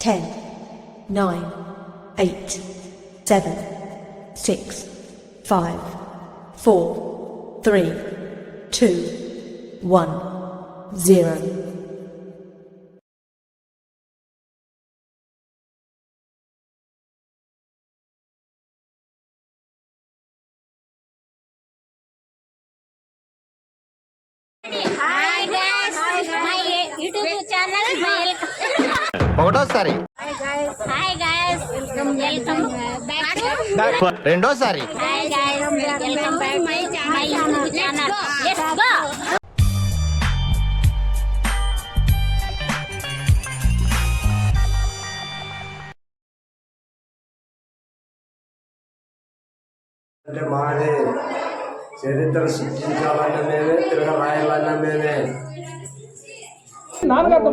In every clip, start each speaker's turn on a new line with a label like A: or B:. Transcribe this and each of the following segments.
A: 10, 9, 8, 7, 6, 5, 4, 3, 2, 1, 0.
B: Hi guys, my YouTube channel.
C: ఒకటోసారి
B: Hi guys, welcome back to
C: రెండోసారి
B: Hi guys, welcome back to my YouTube channel. Let's go.
D: అంటే మాదే చరిత్ర సృష్టించాలన్న మేమే తిరగరాయాలన్న మేమే
E: నాన్నగారితో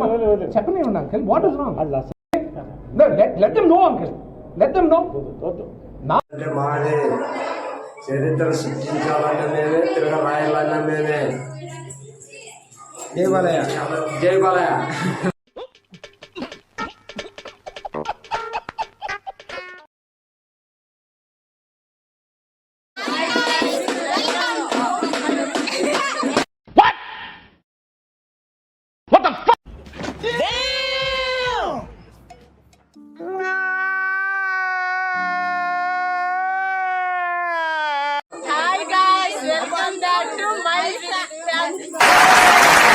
E: చెప్పనివ్వండి uncle what is wrong let them know uncle let them know
D: అంటే మాదే చరిత్ర సృష్టించాలన్న మేమే తిరగరాయాలన్న మేమే జై బాలయ్య జై Balayya
B: Hi guys, welcome back to my channel.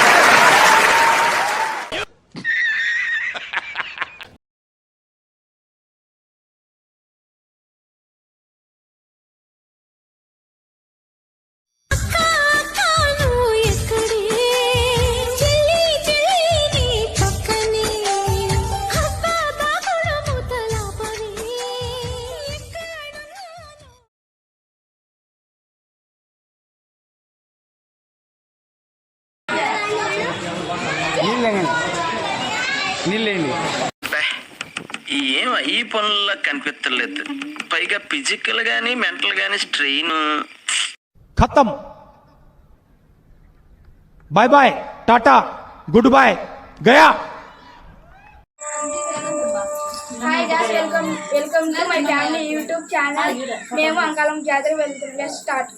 F: ఏం ఈ పనుల్లో కనిపించలేదు. పైగా ఫిజికల్ గానీ మెంటల్ గానీ స్ట్రెయిన్.
E: ఖతం bye bye tata good bye గయా.
G: Hi guys welcome to my family YouTube channel. మేము అంకాలం జాతర వెళ్తున్నాం. Let's start.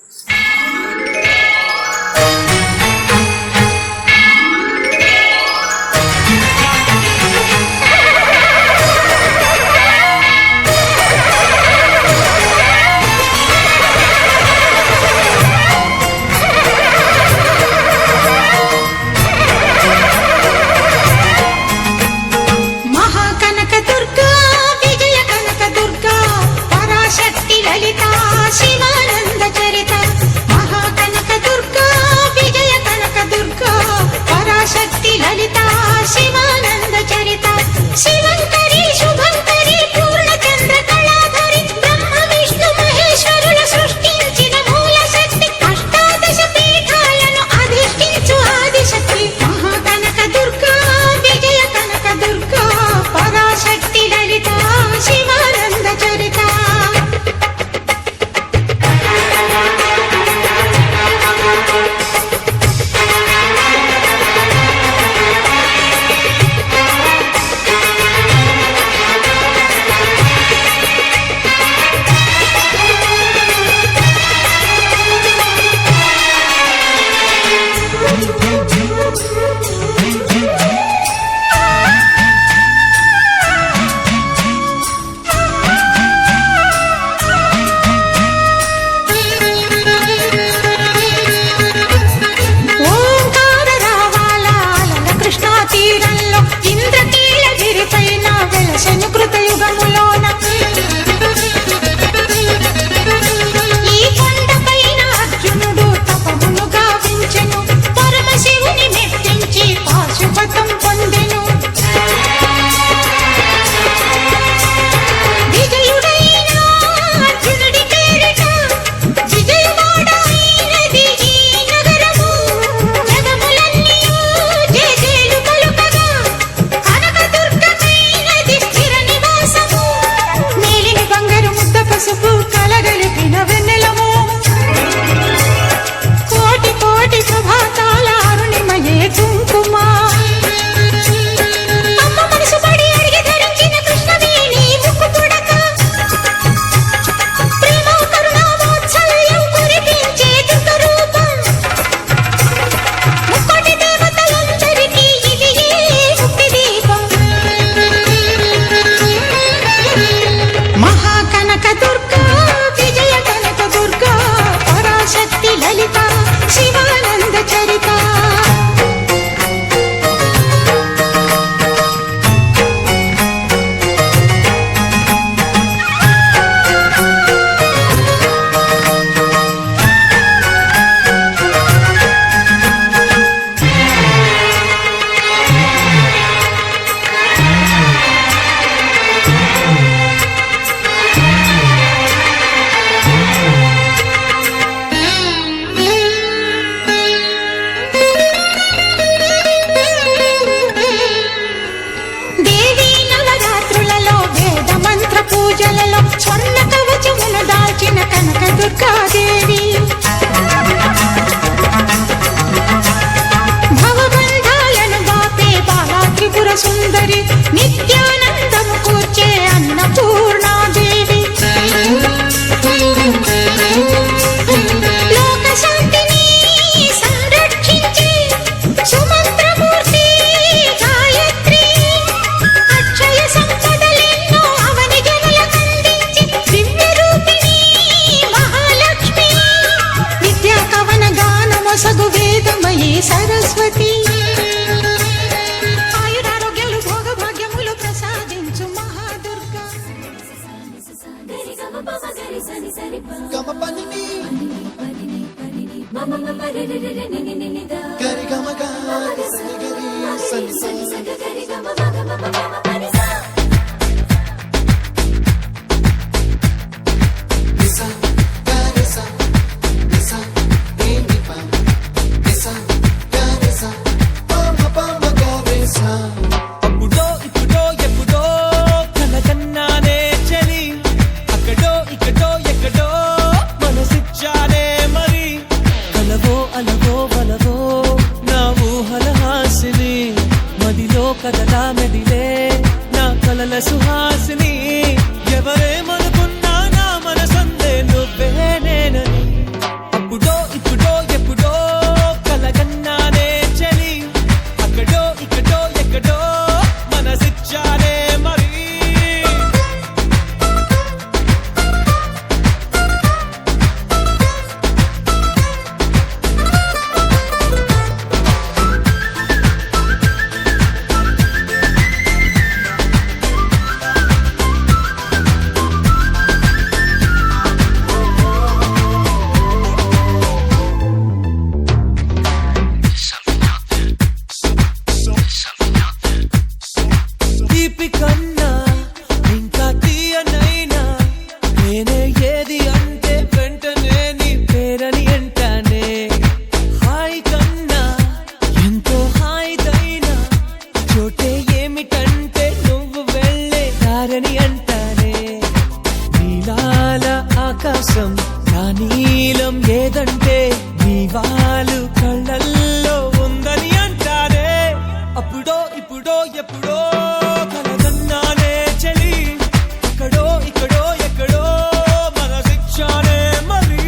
H: శక్తి లలిత శివానంద చరిత మహాకనక అప్పుడో ఇప్పుడో ఎప్పుడో కలకన్నానే చలి అక్కడో ఇక్కడో ఎక్కడో మనసిచ్చానే మరి కలవో అలవో వలవో నా ఊహల హాసిని మదిలో కదలా మెదిలే నా కలల సుహాసిని ఎవరేమనుకున్నా నా మనసందే నువ్వే నేనని అప్పుడో ఇప్పుడో ఎప్పుడో కలకన్నానే చలి అక్కడో ఇక్కడో ఎక్కడో మనసిచ్చానే మరి తీపి కన్నా ఇంకా తీయనైనా నేనే ఏది అంటే వెంటనే నీ పేరని అంటానే హాయ్ కన్నా ఎంతో హాయిదైనా చోటే ఏమిటంటే నువ్వు వెళ్ళే దారని అంటానే నీలాల ఆకాశం నా నీలం ఏదంటే నీ వాళ్ళు కళ్ళల్లో ఉందని అంటానే అప్పుడో ఇప్పుడో ఎప్పుడో కలగన్నానే చలి అక్కడో ఇక్కడో ఎక్కడో మన శిక్షానే మరి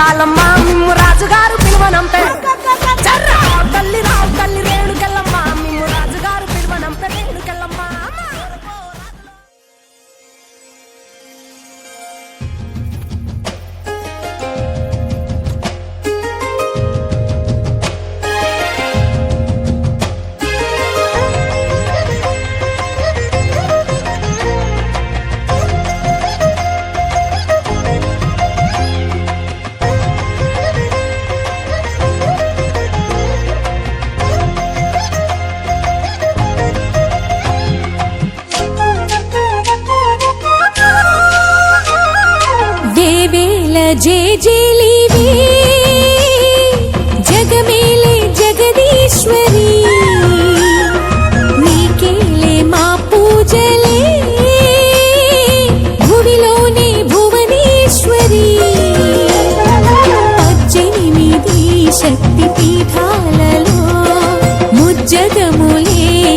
H: ఉండాలమ్మ మిమ్ము రాజుగారు పిలువనంపే రావు తల్లి రేణుకెళ్ళమ్మ మిమ్ము రాజుగారు పిలువనంపే రేణుకెళ్ళమ్మ.
I: జేజేలివే జగమేలే జగదీశ్వరి నీకేలే మా పూజలే భువిలోనే భువనేశ్వరి 18 శక్తి పీఠాలలో ముజ్జగములేలు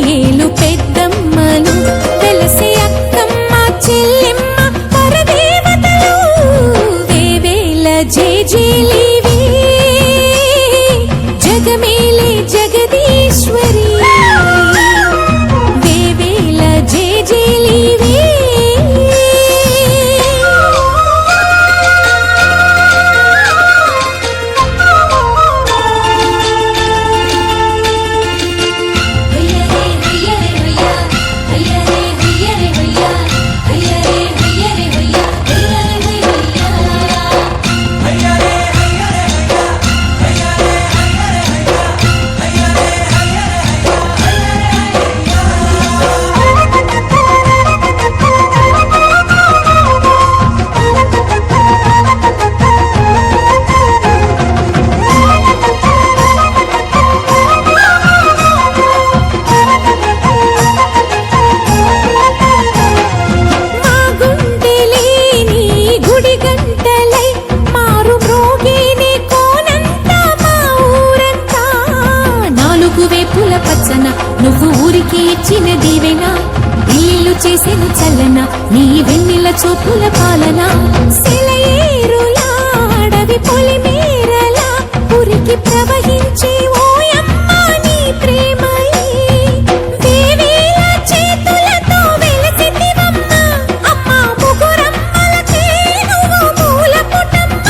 I: పెద్దమ్మలు వెలసే అక్కమ్మ చెల్లెమ్మ పరదేవతలు జేజేలివే జగమేలే జగదీశ్వరి వేవేల జేజేలివే. నువ్వు ఊరికి ఇచ్చిన దీవెనా ఇల్లు చేసేను చల్లన నీ వెన్నెల చూపుల పాలన సెలయేరులా అడవి పొలిమేరలా ఉరికి ప్రవహించి ఓయమ్మ నీ ప్రేమయే దేవేల చేతులతో వెలసితివమ్మ అమ్మ ముగురమ్మలకే నువ్వు మూల పుటమ్మ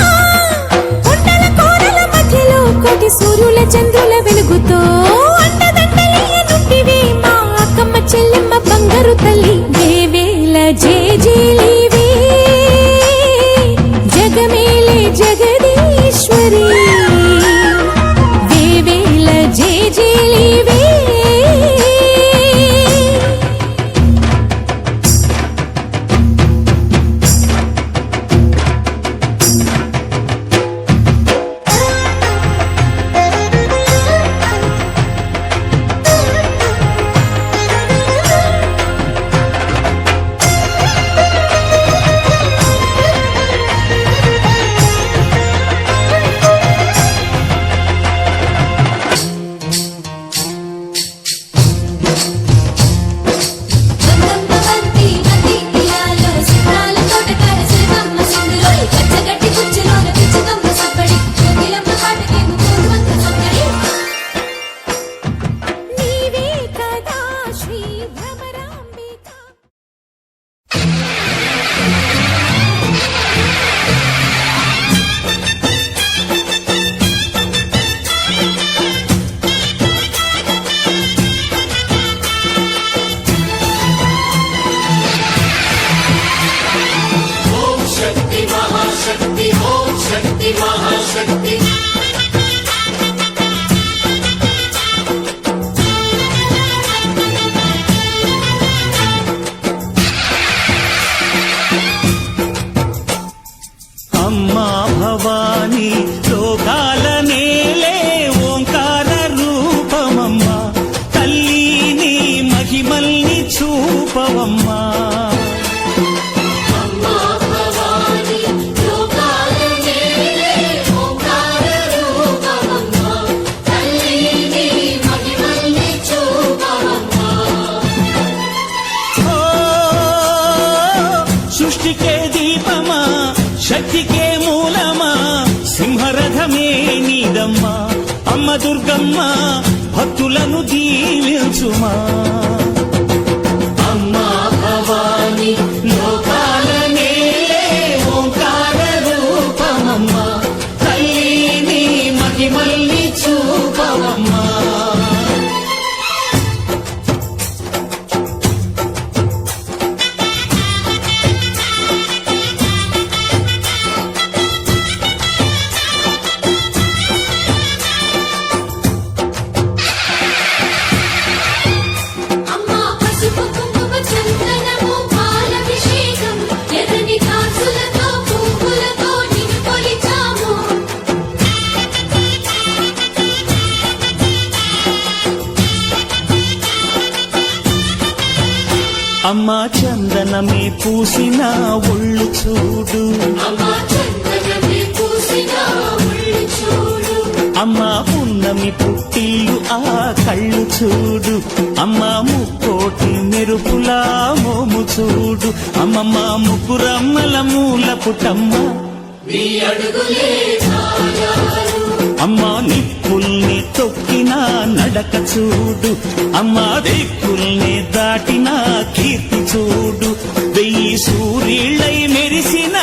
I: కొండల కోరల మధ్యలో కోటి సూర్యుల చంద్రుల వెలుగుతో చెల్లెమ్మ బంగారు తల్లి దేవేల జేజేలివే జగమేలే జగదీశ్వరి దేవేల జేజేలివే.
H: అమ్మా భవానీ లోకాల నేలే ఓంకార రూపమమ్మా తల్లి నీ మహిమల్ని చూపవమ్మా. సృష్టికే దీపమా శక్తికే మూలమా సింహ
J: దుర్గమ్మ అమ్మ దుర్గమ్మ భక్తులను దీవించుమా అమ్మా భవాని లోకాల నేలే ఓంకార రూపమమ్మ తల్లిని మహిమల్ని చూపవమ్మా
I: అమ్మా పసుపు కుంకుమ చందనము పాలభిషేకం ఎర్రని కాసులతో పువ్వులతో నిన్ను కొలిచాము
J: అమ్మా చందనమే పూసిన ఒళ్ళు చూడు
I: అమ్మా చందనమే పూసిన ఒళ్ళు చూడు
J: అమ్మా పున్నమి పుట్టిల్లు ఆ కళ్ళు చూడు అమ్మా ముక్కోటి మెరుపులా మోము చూడు అమ్మమ్మ ముగ్గురమ్మల మూల పుటమ్మ
I: నీ అడుగులే చాలారు
J: అమ్మా నిప్పుల్ని తొక్కిన నడక చూడు అమ్మా దిక్కుల్ని దాటిన కీర్తి చూడు 1000 సూర్యుళ్ళై మెరిసిన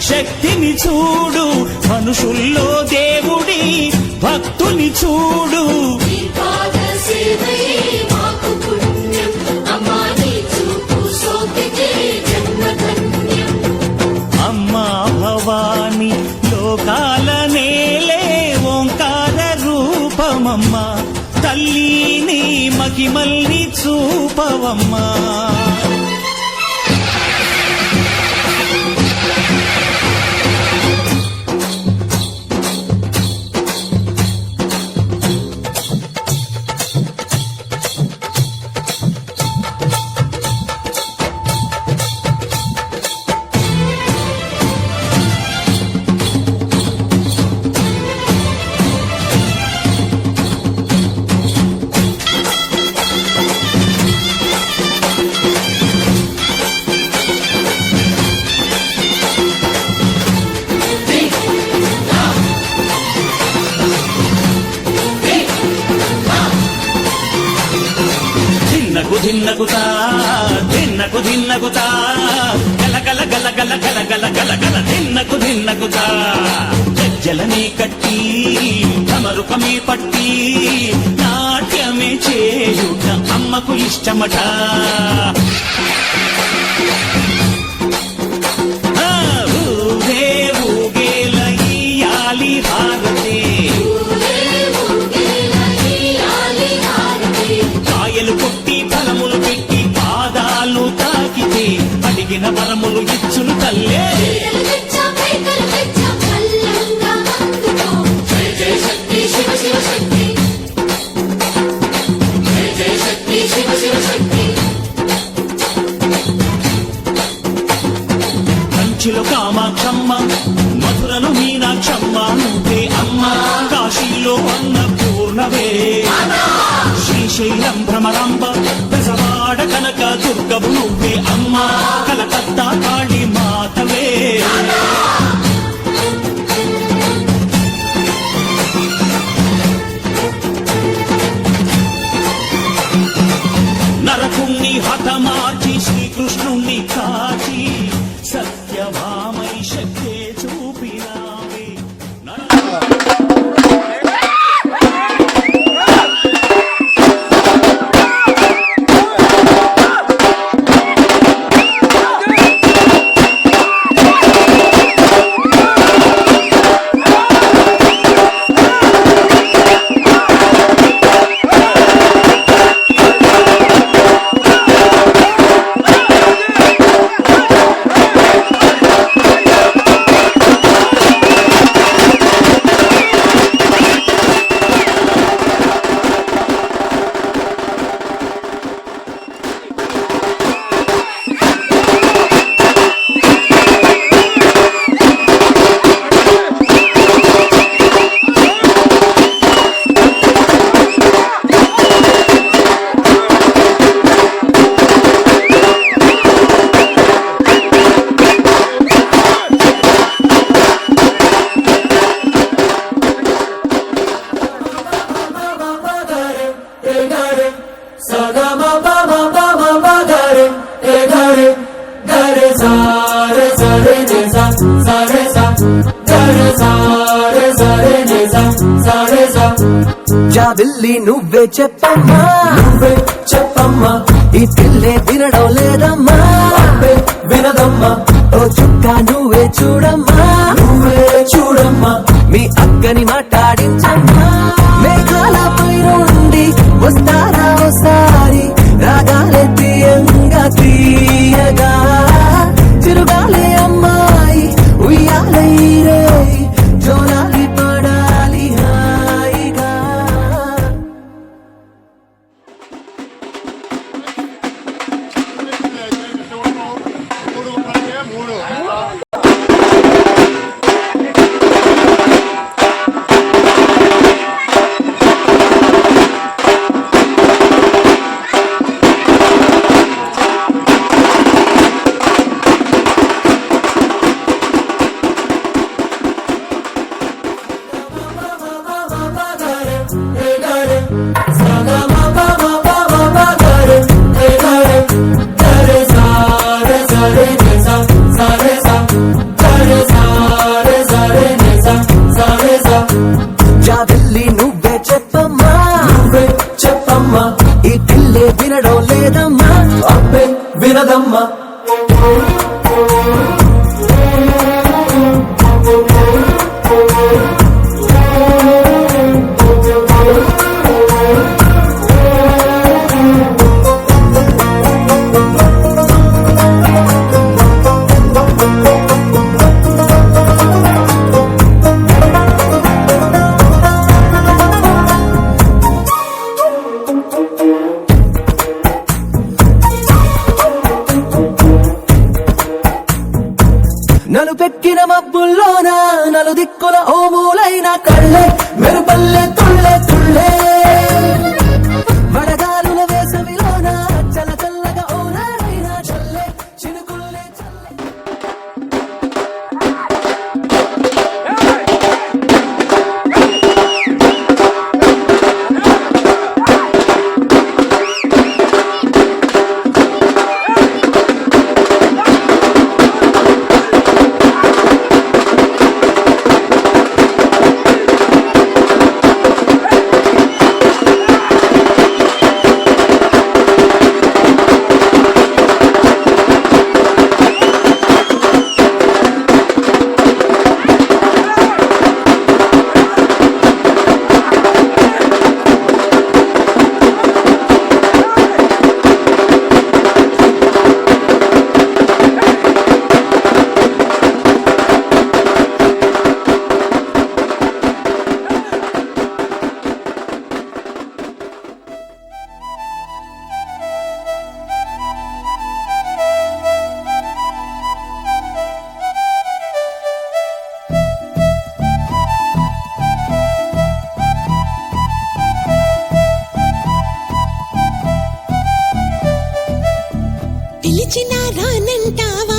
J: శక్తిని చూడు మనుషుల్లో దేవుడి భక్తుని చూడు
I: నీ పాద సేవయే మాకు పుణ్యం అమ్మా నీ చూపు సోకితే జన్మ ధన్యం
J: అమ్మా భవాని లోకాల నేలే ఓంకార రూపమమ్మ తల్లిని మహిమల్ని చూపవమ్మా ధిన్నకుతా ధిన్నకుతా గల గల గల గల గల గల గల గల ధిన్నకుతా గజ్జలనే కట్టి తమరుకమే పట్టి నాట్యమే చేయుట అమ్మకు ఇష్టమట ఊగే ఊగేల ఇయ్యాలి హారతే కాయలు కొట్టి ఫలములు పెట్టి పాదాలు తాకితే అడిగిన వరములు ఇచ్చును తల్లే
I: జయ జయ శక్తి శివ శివ శక్తి జయ జయ శక్తి శివ శివ శక్తి
J: కంచిలో కామాక్షమ్మ మధురలో మీనాక్షమ్మ నువ్వే అమ్మ కాశీలో అన్నపూర్ణవే శ్రీశైలం భ్రమరాంబ బెజవాడ కనక దుర్గవు నువ్వే అమ్మ కలకత్తా కాళీ మాతవే నరకుణ్ణి హతమార్చి శ్రీకృష్ణుణ్ణి కాచి సత్యభామై శక్తే చూపినావే జాబిల్లి నువ్వే చెప్పమ్మా, నువ్వే చెప్పమ్మా, ఈ పిల్లే వినడం లేదమ్మా, వినదమ్మా, ఓ చుక్క నువ్వే చూడమ్మా, నువ్వే చూడమ్మా, మీ అక్కని మాట్లాడించమ్మా. మేఘాల పై నుండి వస్తారా ఒకసారి, రాగాలే తీయంగా తీయగా, తిరుగాలే అమ్మాయి ఉయ్యాలే రే, జోలాలి పడాలి హాయిగా. జాబిల్లి నువ్వే చెప్పమ్మా, నువ్వే చెప్పమ్మా, ఈ పిల్లే వినడం లేదమ్మా, అబ్బే వినదమ్మా. నలుపెక్కిన మబ్బుల్లోన నలుదిక్కుల ఓ మూలైన కళ్ళే మెరుపల్లె తుళ్ళే తుళ్ళే, వడగాలుల వేసవిలోన చల్ల చల్లగా ఓ నాడైన చల్లే చినుకుల్లే చల్లే.
H: పిలిచినా రానంటావా,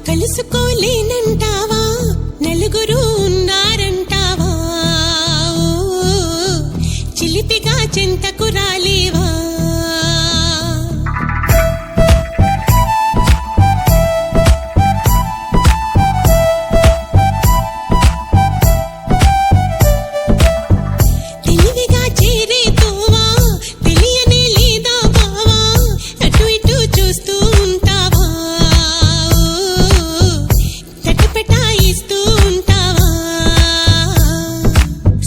H: కలుసుకోలేనంటావా, నలుగురు ఉన్నారంటావా, చిలిపిగా చెంతకు రాలేవా. తెలివిగా చేరే తోవా, తెలియనే లేదా బావా, అటు ఇటు చూస్తూ ఉంటావా, తటపటాయిస్తూ ఉంటావా.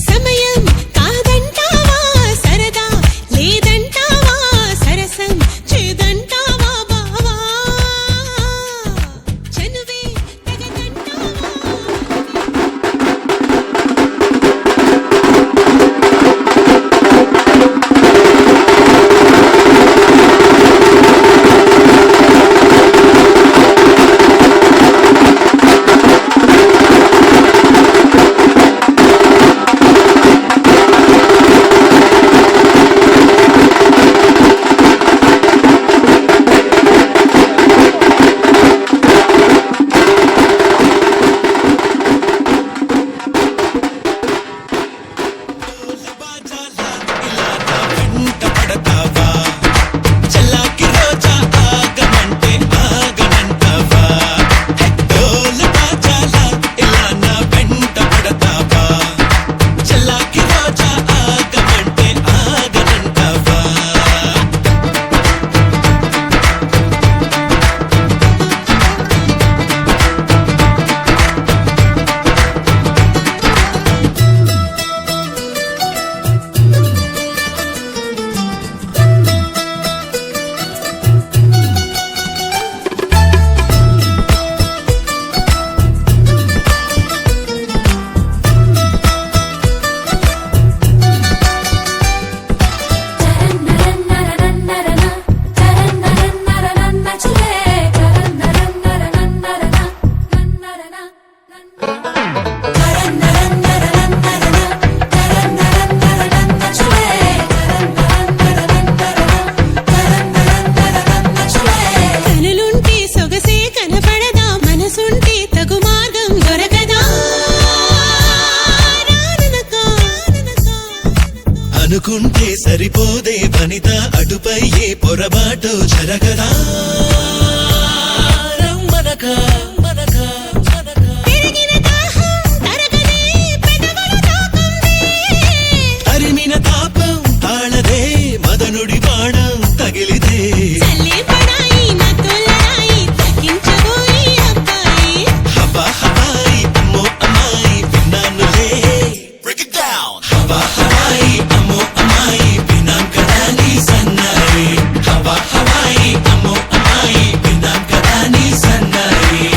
H: సమయం కాదంటావా, సరదా
J: అనుకుంటే సరిపోదే వనిత అటుపై ఏ పొరబాటో జరగదా రమ్మనక మనక తరిమిన తాపం తాళదే మదనుడి బాణం తగిలిదే హవా హవాయి అమ్మో అమ్మాయి విన్నానులే హవా హవాయి అమ్మో అమ్మాయి విన్నాం కదా నీ సన్నాయి హవా హవాయి అమ్మో అమ్మాయి విన్నాం కదా నీ సన్నాయి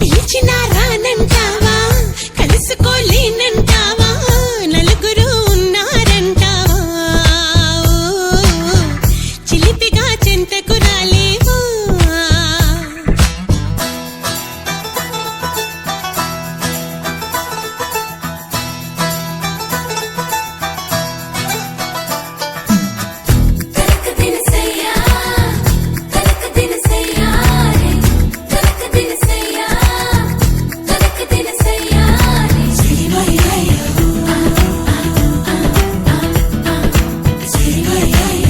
H: పిలిచినా రానంటావా కలుసుకోలేనంటావా నలుగురు ఉన్నారంటావా చిలిపిగా చెంతకు రాలేవా
I: తనక దినసయ్యా తనక దినసయ్యా రే తనక దినసయ్యా తనక దినసయ్యా రే శ్రీమయ్యయ్య శ్రీమయ్యయ్య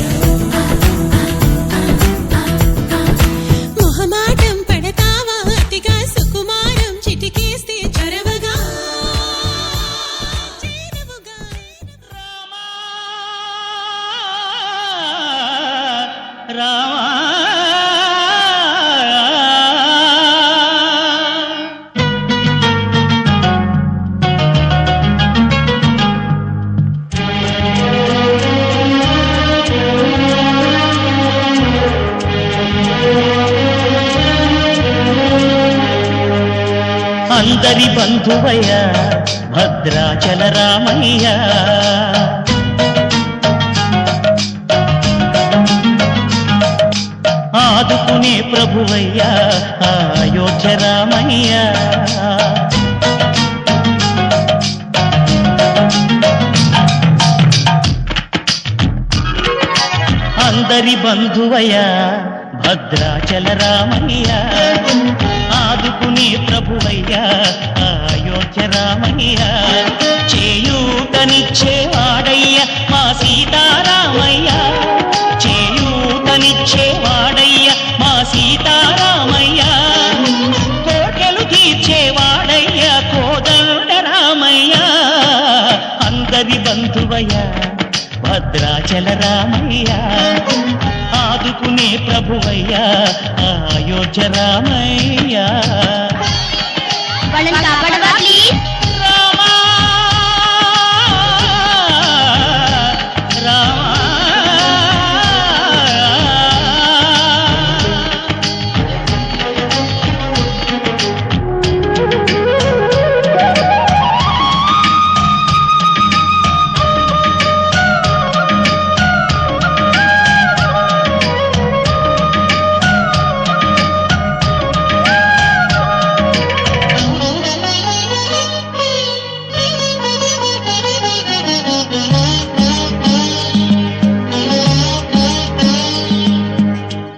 H: మొహమాటం పడతావా అతిగా సుకుమారం చిటికేస్తే చొరవగా చేరువుగా
J: అందరి బంధువయ్య భద్రాచల రామయ్య ఆదుకునే ప్రభువయ్య అయోధ్య రామయ్య అందరి బంధువయ్య భద్రాచల రామయ్య ఆదుకునే ప్రభువయ్య అయోధ్య రామయ్య చేయూతనిచ్చేవాడయ్య మా సీతారామయ్య చేయూతనిచ్చేవాడయ్య మా సీతారామయ్య కోటలు తీర్చేవాడయ్య కోదండ రామయ్య అందరి బంధువయ్య భద్రాచల రామయ్య ఆదుకునే ప్రభువయ్య అయోధ్య రామయ్య
B: వాళ్ళని కాపాడవా ప్లీజ్
J: రామా రామా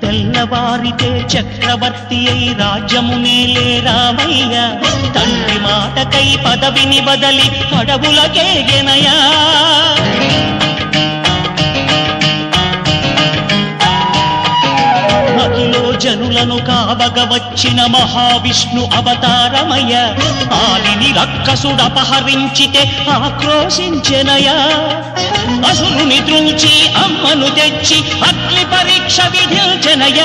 J: తెల్లవారితే చక్రవర్తి అయి రాజ్యమునేలే రామయ్య తండ్రి మాటకై పదవిని బదలి అడవులకేగెనయా మహిలో జనులను కావగ వచ్చిన మహావిష్ణు అవతారమయ్య ఆలిని రక్కసుడపహరించితే ఆక్రోశించెనయా అసురుని ద్రుంచి అమ్మను తెచ్చి అగ్ని పరీక్ష విధించెనయ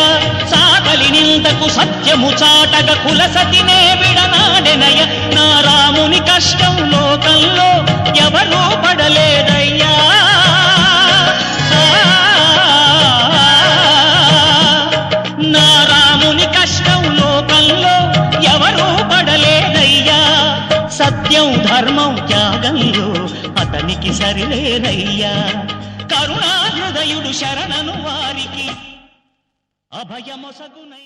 J: సాగలి నిందకు సత్యము చాటగ కులసతినే విడనాడెనయ నా రాముని కష్టం లోకంలో ఎవరూ పడలేదయ్యా నా రాముని కష్టం లోకంలో ఎవరూ పడలేదయ్యా సత్యం ధర్మం త్యాగంలో అతనికి సరిలేరయ్యా కరుణా హృదయుడు శరణను వారికి అభయమొసగునై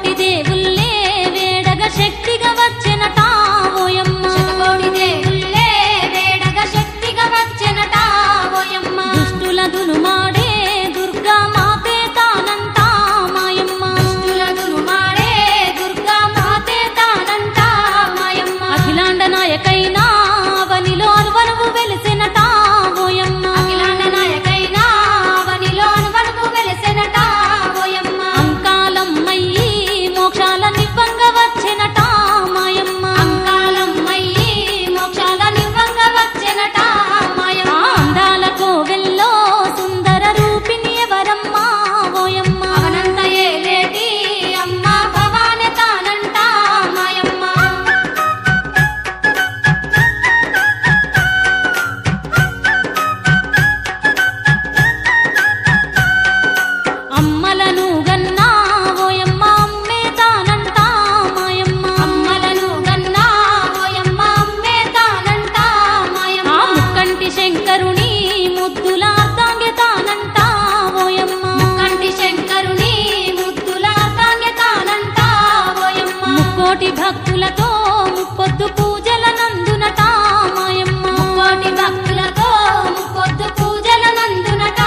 B: శతకోటి దేవుళ్ళే వేడగ శక్తిగా వచ్చెనట ఓయమ్మ శతకోటి దేవుళ్ళే వేడగ శక్తిగా వచ్చెనట ఓయమ్మ దుష్టుల దునుమాడే దుర్గా మాతే తానంట మాయమ్మ దుష్టుల దునుమాడే దుర్గా మాతే తానంట మాయమ్మ అఖిలాండ నాయకైనా అవనిలో అనువనువు వెలిసెనట ఓయమ్మ అఖిలాండ నాయకైనా అవనిలో అనువనువు వెలిసెనట ఓయమ్మ అంకాలమ్మయ్యి మోక్షాల నివ్వంగ వచ్చెనట మాయమ్మ అంకాలమ్మయ్యి మోక్షాల నివ్వంగ వచ్చెనట మాయమ్మ అందాల కోవెల్లో సుందర రూపిణి ఎవరమ్మ ఓయమ్మ అవనంత ఏలేటి అమ్మ భవాని తానంట మాయమ్మ అమ్మలను గన్నా ఓయమ్మ అమ్మే తానంట మాయమ్మ అమ్మలను గన్నా ఓయమ్మ అమ్మే తానంట మాయమ్మ ముక్కంటి శంకరుని ముద్దుల అర్ధాంగి తానంట ఓయమ్మ ముక్కంటి శంకరుని ముద్దుల అర్ధాంగి తానంట ఓయమ్మ ముక్కోటి భక్తులతో ముప్పొద్దు పూజల నందునట మాయమ్మ ముక్కోటి భక్తులతో ముప్పొద్దు పూజల నందునట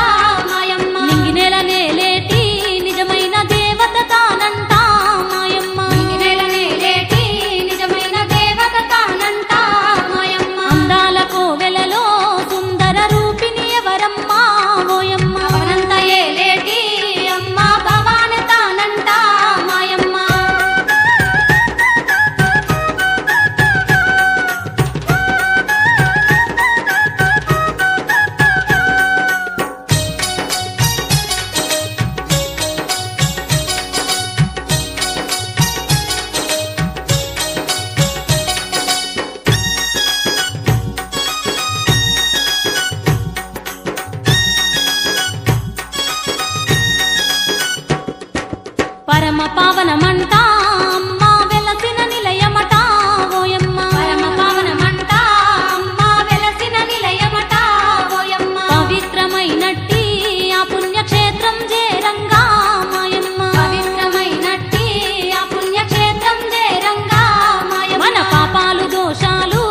B: మాయమ్మ నింగినెల నేలేటి నిజమైన దేవత తానంట మాయమ్మ నింగినెల నేలేటి నిజమైన దేవత తానంట మాయమ్మ అందాల కోవెలలో సుందర రూపిణి ఎవరమ్మ ఓయమ్మ అవనంత ఏలేటి అమ్మ భవాని తానంట మాయమ్మ పరమ పావనమంట అమ్మ వెలసిన నిలయమట ఓయమ్మ పరమ పావనమంట అమ్మ వెలసిన నిలయమట ఓయమ్మ పవిత్రమైనట్టి ఆ పుణ్యక్షేత్రం చేరంగా మాయమ్మ పవిత్రమైనట్టి ఆ పుణ్యక్షేత్రం చేరంగా మాయమ్మ మన పాపాలు దోషాలు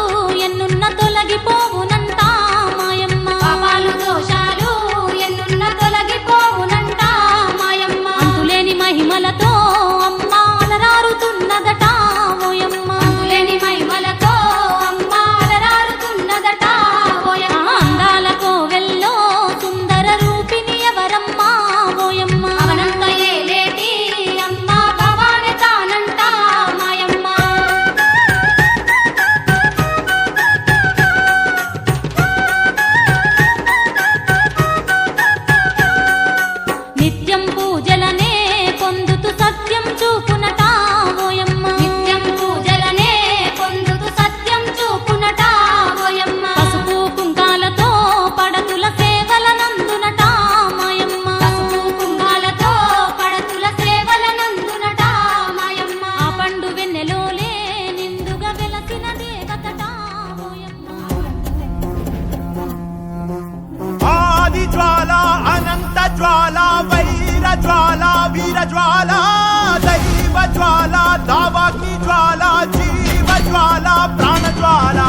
B: ఎన్నున్న తొలగిపోవునంట మాయమ్మ పాపాలు దోషాలు ఎన్నున్న తొలగిపోవునంట మాయమ్మ అంతులేని మహిమలతో అమ్మ అలరారుతున్నదట ఓయమ్మ అంతులేని మహిమలతో అమ్మ అలరారుతున్నదట ఓయమ్మ అందాల కోవెల్లో సుందర రూపిణి ఎవరమ్మ ఓయమ్మ అవనంత ఏలేటి అమ్మ భవాని తానంట మాయమ్మ నిత్యం పూజలనే పొందుతూ సత్యం చూపునట ఓయమ్మ నిత్యం పూజలనే పొందుతూ సత్యం చూపునట ఓయమ్మ పసుపు కుంకాలతో పడతుల సేవల నందునట మాయమ్మ పసుపు కుంకాలతో పడతుల సేవల నందునట మాయమ్మ ఆ పండు వెన్నెలోలే నిండుగా వెలసిన దేవతట ఓయమ్మ
J: ఆది జ్వాల అనంత జ్వాల వైర జ్వాల వీర జ్వాల దైవ జ్వాల దావాగ్ని జ్వాల జీవ జ్వాల ప్రాణ జ్వాల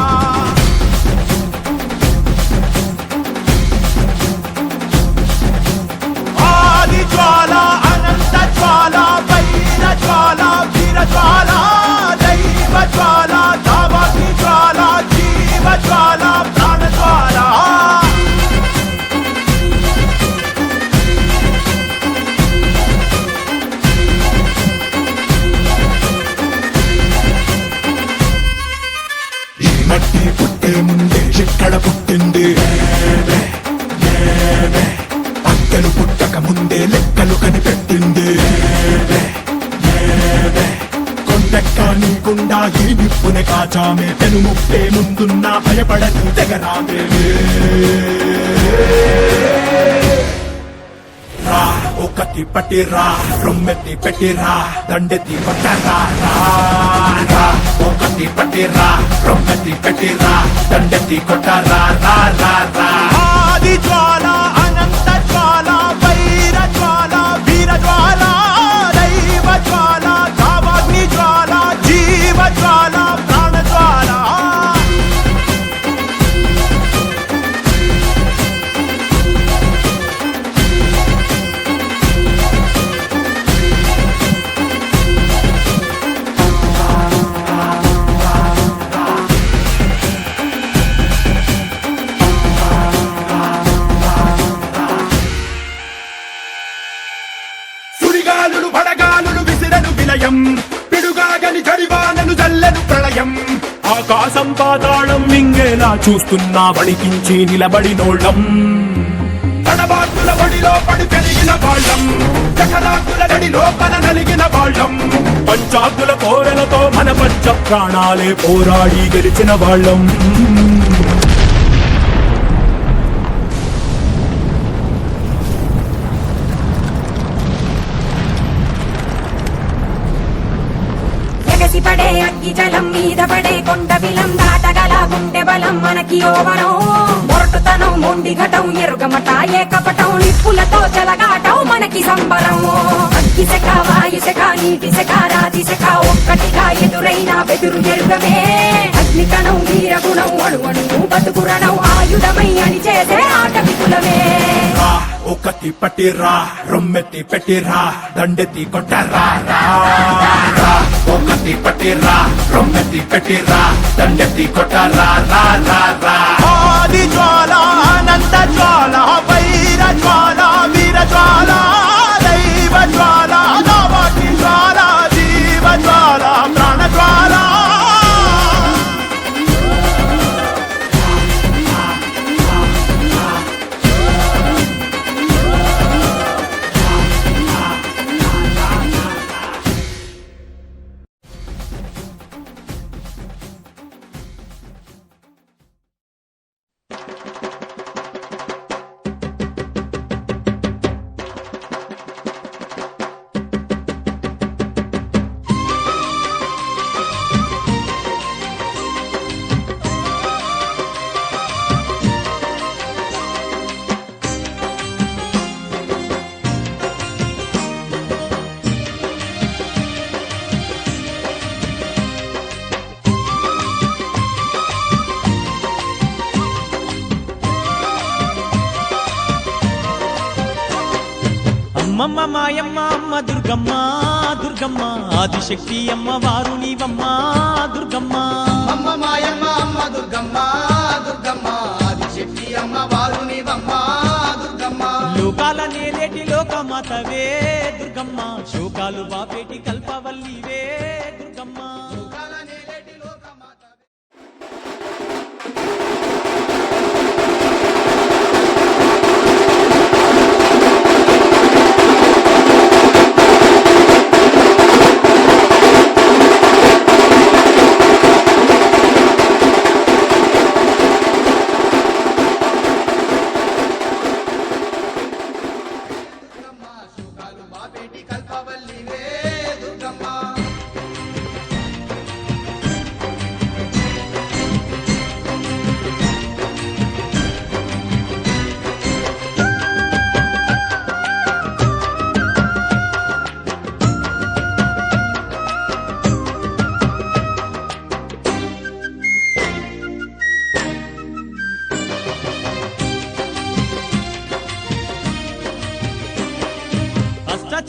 J: ఆది జ్వాల అనంత జ్వాల వైర జ్వాల వీర జ్వాల దైవ జ్వాల దావాగ్ని జ్వాల జీవ జ్వాల ప్రాణ జ్వాల మట్టి పుట్టే ముందే ఇక్కడ పుట్టింది అక్కలు పుట్టక ముందే లెక్కలు కనిపెట్టింది కొండెక్క నీకుండా ఈ విప్పుని కాచామే పెను ముప్పే ముందున్నా భయపడకు తెగరామే రా ఒకటి పట్టిరా రొమ్మెత్తి పెట్టిరా దండెత్తి కొట్టరా రా ఒకటి పట్టిరా రొమ్మెత్తి పెట్టిరా దండెత్తి కొట్టరా రా రా రా ఆది జ్వాల అనంత జ్వాల వైర జ్వాల వీర జ్వాల దైవ జ్వాల భయం పిడుగాగని జడివానను జల్లెను ప్రళయం ఆకాశం పాతాళం మింగేలా చూస్తున్నా వణికించి నిలబడినోళ్ళం తడబాటుల ఒడిలో పడి పెరిగిన వాళ్ళం చకరాకుల నడిలో పన నలిగిన వాళ్ళం పంచాకుల కోరలతో మన పంచ ప్రాణాలే పోరాడి గెలిచిన వాళ్ళం
H: పడే అగ్గి జలం మీద పడే కొండ విలం దాటగల గుండె బలం మనకి ఓవరం మొరటుతనం మొండి ఘటం ఎరుగమట ఏకపటం నిప్పులతో చెలగాటం మనకి సంబరం అగ్గి శక వాయు శక నీటి శక రాతి శక ఒక్కటిగా ఎదురైన బెదురు ఎరుగమే అగ్ని కణం వీరగుణం అణువణువు బతుకురణం ఆయుధమై అని చేసే ఆట విపులమే
J: ఒకటి పట్టిరా రొమ్మెత్తి పెట్టిరా దండెత్తి కొట్టరా ఒకటి పట్టిరా రొమ్మెత్తి పెట్టిరా దండెత్తి కొట్టరా ఆది జ్వాల అనంత జ్వాల వైర జ్వాల వీర జ్వాల దైవ జ్వాల దావాటి జ్వాల జీవ జ్వాల ప్రాణ జ్వాల అమ్మమ్మ మాయమ్మ అమ్మ దుర్గమ్మ దుర్గమ్మ ఆదిశక్తి అమ్మ వారు నీవమ్మ దుర్గమ్మ
K: అమ్మ మాయమ్మ అమ్మ దుర్గమ్మ దుర్గమ్మ ఆదిశక్తి అమ్మ వారు నీవమ్మ దుర్గమ్మ
J: లోకాల నేలేటి లోకమాతవే దుర్గమ్మ శోకాలు బాపేటి కల్పవల్లివే దుర్గమ్మ
K: లోకాల నేలేటి లోకమాతవే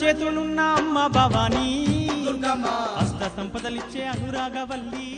J: చేతులున్న అమ్మ భవానీ అష్ట సంపదలిచ్చే అనురాగవల్లి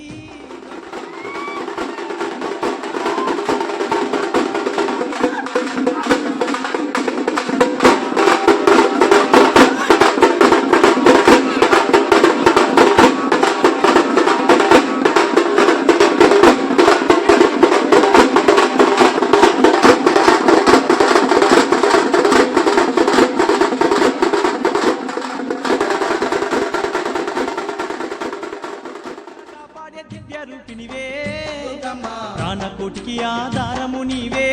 J: ప్రాణకోటికి ఆధారము నీవే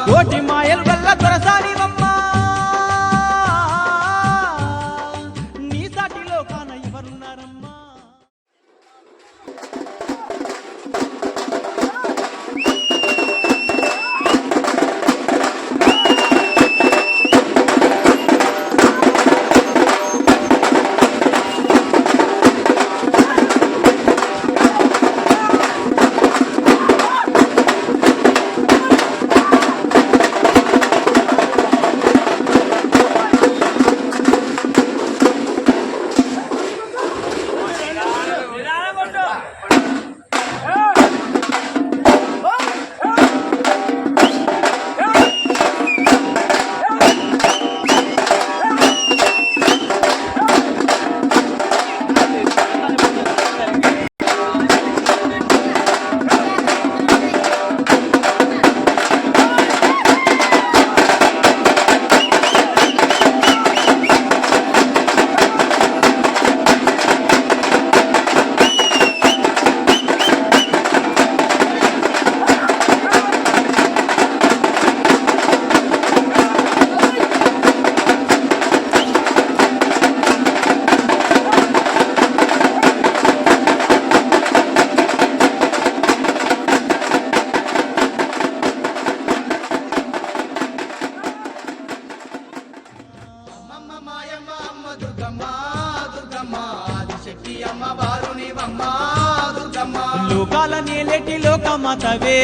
J: కోటి మాయలు వల్ల దొరసానివమ్మా నీ సాటిలో కాన ఎవరున్నారమ్మా
K: దుర్గమ్మ దుర్గమ్మ ఆదిశక్తి అమ్మవారు నీవమ్మ దుర్గమ్మ
J: లోకాల నేలేటి లోకమాతవే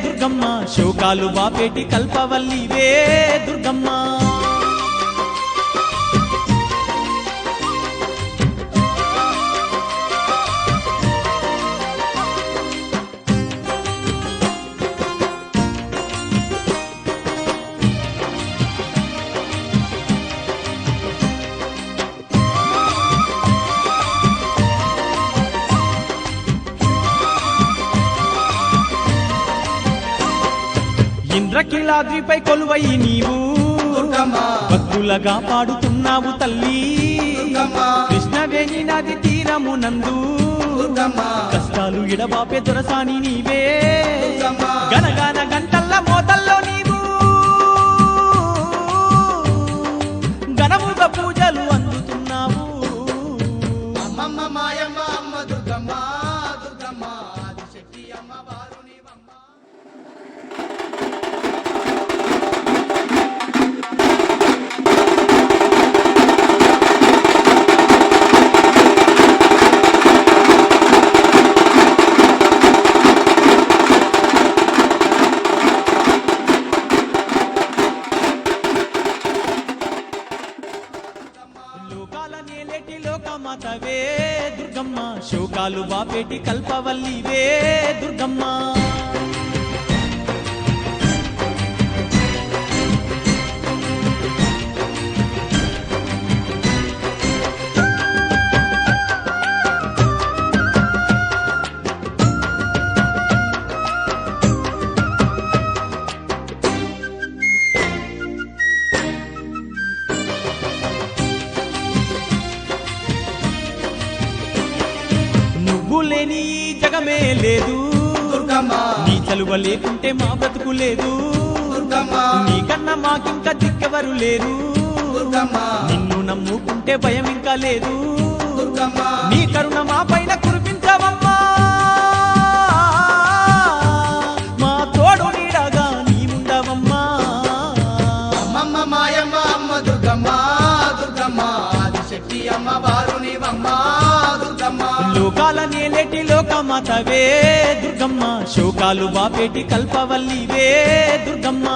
J: దుర్గమ్మ శోకాలు బాపేటి కల్పవల్లివే దుర్గమ్మ ఇంద్రకీలాద్రిపై కొలువై నీవు
K: దుర్గమ్మ
J: భక్తులగా పాడుతున్నావు తల్లి
K: దుర్గమ్మ
J: కృష్ణవేణి నది తీరమునందు
K: దుర్గమ్మ
J: కష్టాలు ఎడబాపే దొరసాని నీవే
K: దుర్గమ్మ
J: గనగాన గంటల్ల మోతల్లో నీవు ఘనముగా పూజలు అందుతున్నావు
K: అమ్మమ్మ మాయమ్మ అమ్మ దుర్గమ్మ దుర్గమ్మ ఆదిశక్తి అమ్మవారు నీవమ్మ
J: లోకాల నేలేటి లోకమాతవే దుర్గమ్మ శోకాలు బాపేటి కల్పవల్లివే దుర్గమ్మ నువ్వు లేని ఈ జగమే లేదు
K: దుర్గమ్మ
J: నీ చలువ లేకుంటే మా బ్రతుకు లేదు
K: దుర్గమ్మ
J: నీకన్నా మాకింక దిక్కెవరు లేరు
K: దుర్గమ్మ
J: నిన్ను నమ్ముకుంటే భయం ఇంకా లేదు
K: దుర్గమ్మ
J: నీ కరుణ మా పైన కురిపించవమ్మా మా తోడు నీడగా నీవుండవమ్మా
K: అమ్మమ్మ మాయమ్మ అమ్మ దుర్గమ్మ దుర్గమ్మ ఆదిశక్తి అమ్మవారు నీవమ్మ దుర్గమ్మ
J: లోకాల నేలేటి లోకమాతవే దుర్గమ్మ శోకాలు బాపేటి కల్పవల్లివే దుర్గమ్మ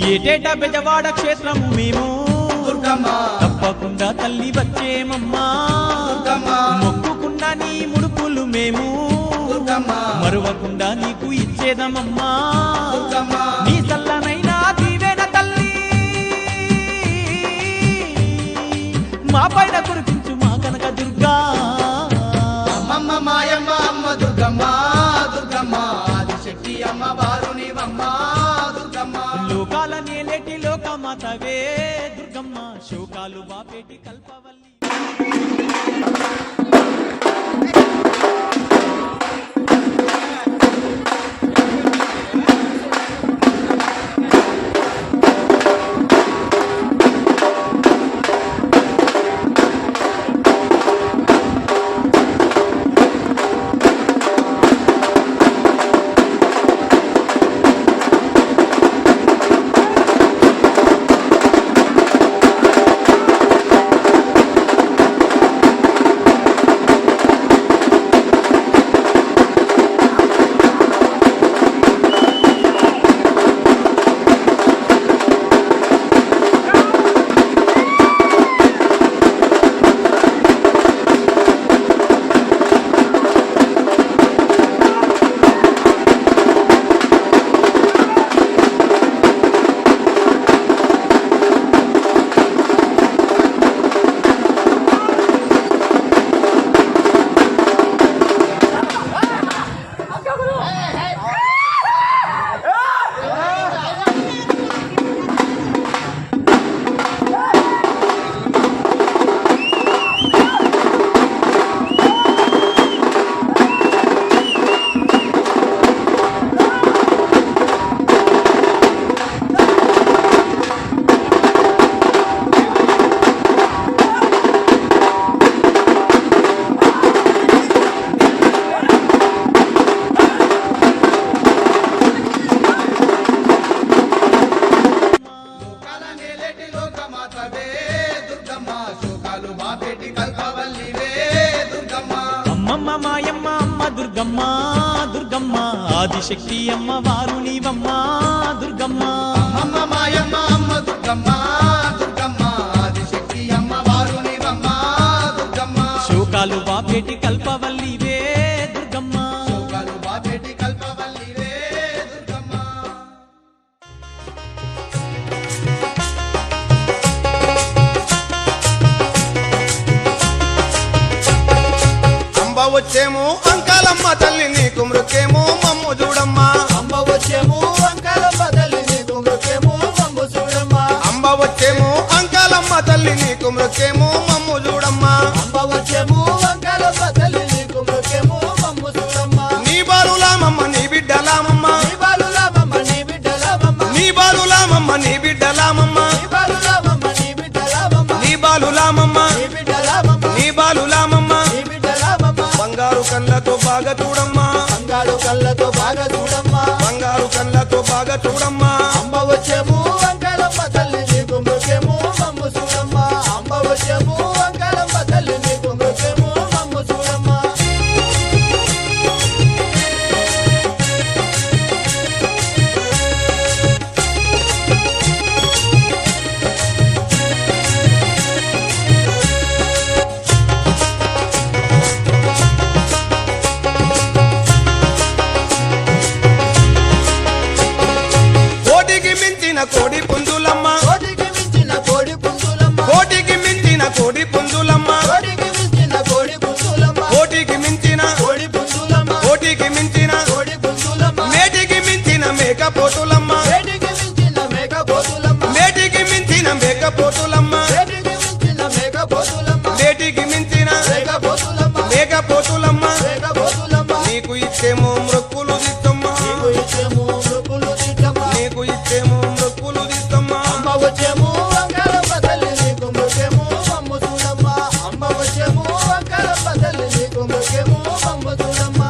J: ఏటేటా బెజవాడ క్షేత్రము మేము
K: దుర్గమ్మ
J: తప్పకుండా తల్లి వచ్చేమమ్మా
K: దుర్గమ్మ
J: మొక్కుకున్న నీ ముడుపులు మేము
K: దుర్గమ్మ
J: మరువకుండా నీకు ఇచ్చేదమమ్మా
K: దుర్గమ్మ
J: నీ చల్లనైనా దీవెన తల్లి మా పైన కురిపించు మా కనక దుర్గా
K: అమ్మమ్మ మాయమ్మ అమ్మ దుర్గమ్మ దుర్గమ్మ ఆదిశక్తి అమ్మవారు నీవమ్మ దుర్గమ్మ
J: లోకాల నేలేటి లోకమాతవే దుర్గమ్మ శోకాలు బాపేటి కల్పవల్లి
K: శోకాలు బాపెట్టి కల్పవల్లివే దుర్గమ్మ
J: అమ్మమ్మ మాయమ్మ అమ్మ దుర్గమ్మ దుర్గమ్మ ఆదిశక్తి అమ్మ వారు నీవమ్మ దుర్గమ్మ
K: అమ్మ మాయమ్మ అమ్మ దుర్గమ్మ దుర్గమ్మ ఆదిశక్తి అమ్మ వారునివమ్మ దుర్గమ్మ
J: శోకాలు బాపేటి కల్పవల్లివే దుర్గమ్మ
K: శోకాలు బాపెట్టి కల్పవల్లివే దుర్గమ్మ
L: అంబ వచ్చేమో అంకాలమ్మ తల్లి నీకు మృకేమో మమ్ము చూడమ్మా
K: అంబ వచ్చేము అంకాలమ్మ తల్లి నీకు మృకేము మమ్ము చూడమ్మా
L: అంబ వచ్చేమో అంకాలమ్మ తల్లి నీకు మృకేమో మమ్ము చూడమ్మా
K: అంబ వచ్చేము అంకాలమ్మ తల్లి నీకు మృకేము మమ్ము చూడమ్మా
L: నీ బాలులామమ్మ నీ బిడ్డలామమ్మ
K: నీ బాలులామమ్మ నీ బిడ్డలామమ్మ
L: నీ బాలులామమ్మ నీ బిడ్డలామమ్మ
K: నీ బాలులామమ్మ నీ బిడ్డలామమ్మ
L: నీ బాలులామమ్మ
K: నీ బిడ్డలామమ్మ
L: నీ బాలులామమ్మ
K: నీ బిడ్డలామమ్మ
L: బంగారు కళ్ళతో బాగా చూడమ్మా
K: బంగారు కళ్ళతో బాగా చూడమ్మా
L: బంగారు కళ్ళతో బాగా చూడమ్మా
K: అంబ వచ్చేము అంకాలమ్మ తల్లి నీకు మృకేము మమ్ము చూడమ్మా అంబ వచ్చేము అంకాలమ్మ తల్లి నీకు మృకేము మమ్ము చూడమ్మా
L: కోటికి మించిన కోడి పుంజులమ్మ
K: కోటికి మించిన కోడి పుంజులమ్మ
L: కోటికి మించిన కోడి పుంజులమ్మ
K: కోటికి మించిన కోడి పుంజులమ్మ
L: కోటికి మించిన
K: కోడి పుంజులమ్మ
L: కోటికి మించిన
K: కోడి పుంజులమ్మ
L: మేటికి మించిన మేకపోతులమ్మ
K: వేటికి మించిన మేకపోతులమ్మ
L: మేటికి మించిన మేకపోతులమ్మ
K: వేటికి మించిన మేకపోతులమ్మ
L: మేటికి మించిన
K: మేకపోతులమ్మ
L: మేకపోతులమ్మ
K: మేకపోతులమ్మ
L: నీకు ఇచ్చేమో మృక్కులు దిత్తమ్మా
K: నీకు ఇచ్చేము మృకులు తిట్టమ్మ
L: నీకు ఇచ్చేమో మృక్కులు దిత్తమ్మా
K: అమ్మ వచ్చేము అంకాలమ్మ తల్లి నీకు మృకేము మమ్ము చూడమ్మ అమ్మ వచ్చేము అంకాలమ్మ తల్లి నీకు మృకేము మమ్ము చూడమ్మ